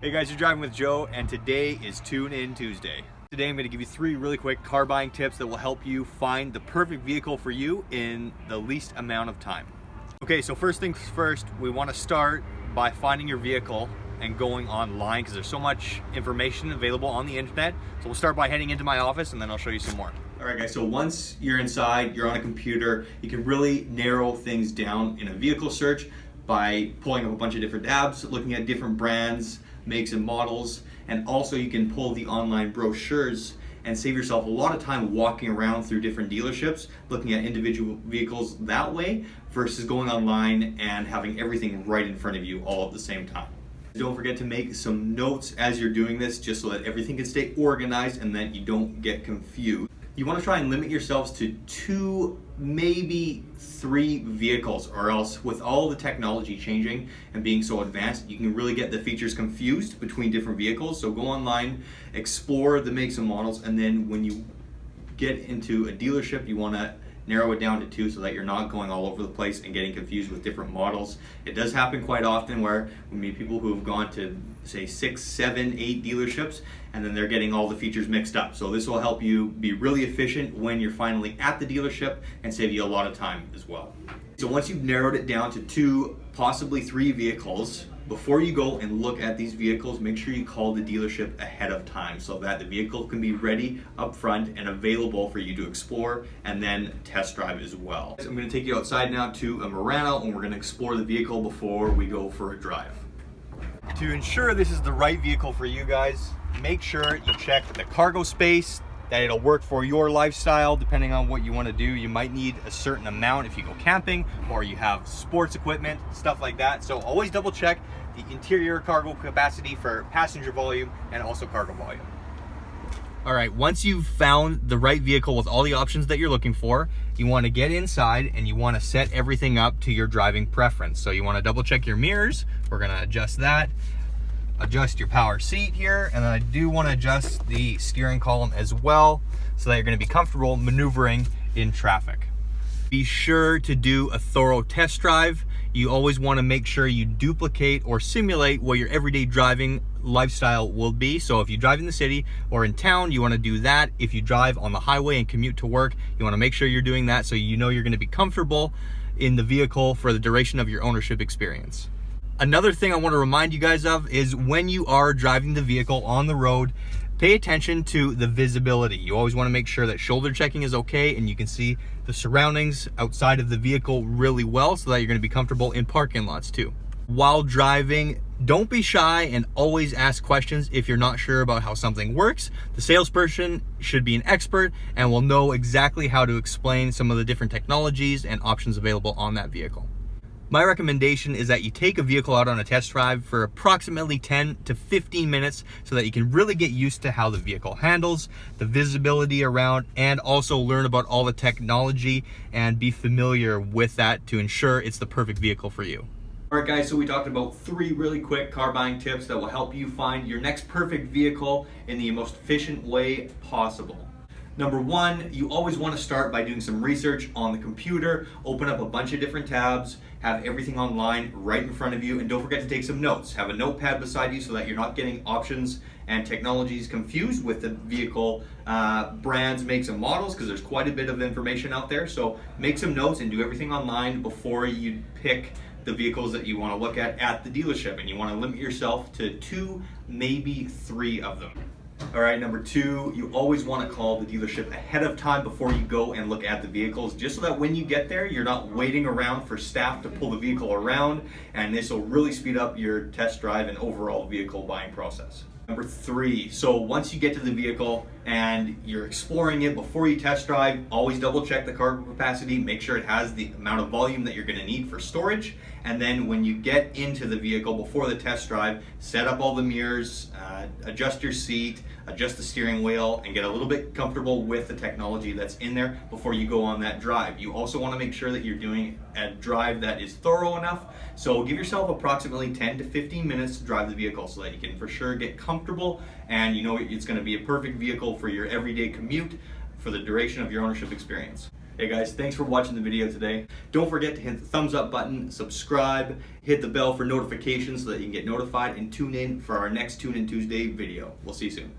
Hey guys, you're driving with Joe, and today is Tune In Tuesday. Today I'm going to give you 3 really quick car buying tips that will help you find the perfect vehicle for you in the least amount of time. Okay, so first things first, we want to start by finding your vehicle and going online because there's so much information available on the internet. So we'll start by heading into my office and then I'll show you some more. Alright guys, so once you're inside, you're on a computer, you can really narrow things down in a vehicle search by pulling up a bunch of different tabs, looking at different brands, makes and models, and also you can pull the online brochures and save yourself a lot of time walking around through different dealerships, looking at individual vehicles that way versus going online and having everything right in front of you all at the same time. Don't forget to make some notes as you're doing this just so that everything can stay organized and that you don't get confused. You want to try and limit yourselves to 2, maybe 3 vehicles, or else with all the technology changing and being so advanced, you can really get the features confused between different vehicles. So go online, explore the makes and models, and then when you get into a dealership, you want to narrow it down to 2 so that you're not going all over the place and getting confused with different models. It does happen quite often where we meet people who have gone to say 6, 7, 8 dealerships and then they're getting all the features mixed up. So this will help you be really efficient when you're finally at the dealership and save you a lot of time as well. So once you've narrowed it down to 2, possibly 3 vehicles, before you go and look at these vehicles, make sure you call the dealership ahead of time so that the vehicle can be ready up front and available for you to explore and then test drive as well. So I'm going to take you outside now to a Murano and we're going to explore the vehicle before we go for a drive. To ensure this is the right vehicle for you guys, make sure you check the cargo space, that it'll work for your lifestyle. Depending on what you want to do, you might need a certain amount if you go camping or you have sports equipment, stuff like that. So always double check the interior cargo capacity for passenger volume and also cargo volume. All right, once you've found the right vehicle with all the options that you're looking for, you want to get inside and you want to set everything up to your driving preference. So you want to double check your mirrors. We're going to adjust that. Adjust your power seat here, and then I do want to adjust the steering column as well so that you're going to be comfortable maneuvering in traffic. Be sure to do a thorough test drive. You always want to make sure you duplicate or simulate what your everyday driving lifestyle will be. So if you drive in the city or in town, you want to do that. If you drive on the highway and commute to work, you want to make sure you're doing that so you know you're going to be comfortable in the vehicle for the duration of your ownership experience. Another thing I want to remind you guys of is when you are driving the vehicle on the road, pay attention to the visibility. You always want to make sure that shoulder checking is okay and you can see the surroundings outside of the vehicle really well so that you're going to be comfortable in parking lots too. While driving, don't be shy and always ask questions if you're not sure about how something works. The salesperson should be an expert and will know exactly how to explain some of the different technologies and options available on that vehicle. My recommendation is that you take a vehicle out on a test drive for approximately 10 to 15 minutes so that you can really get used to how the vehicle handles, the visibility around, and also learn about all the technology and be familiar with that to ensure it's the perfect vehicle for you. All right guys, so we talked about 3 really quick car buying tips that will help you find your next perfect vehicle in the most efficient way possible. Number 1, you always want to start by doing some research on the computer, open up a bunch of different tabs, have everything online right in front of you, and don't forget to take some notes. Have a notepad beside you so that you're not getting options and technologies confused with the vehicle brands, makes, and models, because there's quite a bit of information out there. So make some notes and do everything online before you pick the vehicles that you want to look at the dealership, and you want to limit yourself to 2, maybe 3 of them. All right, number 2, you always want to call the dealership ahead of time before you go and look at the vehicles, just so that when you get there, you're not waiting around for staff to pull the vehicle around, and this will really speed up your test drive and overall vehicle buying process. Number 3, so once you get to the vehicle and you're exploring it before you test drive, always double check the cargo capacity, make sure it has the amount of volume that you're going to need for storage, and then when you get into the vehicle before the test drive, set up all the mirrors, adjust your seat, adjust the steering wheel, and get a little bit comfortable with the technology that's in there before you go on that drive. You also want to make sure that you're doing a drive that is thorough enough, so give yourself approximately 10 to 15 minutes to drive the vehicle so that you can for sure get comfortable and you know it's going to be a perfect vehicle for your everyday commute for the duration of your ownership experience. Hey guys, thanks for watching the video today. Don't forget to hit the thumbs up button, subscribe, hit the bell for notifications so that you can get notified, and tune in for our next Tune In Tuesday video. We'll see you soon.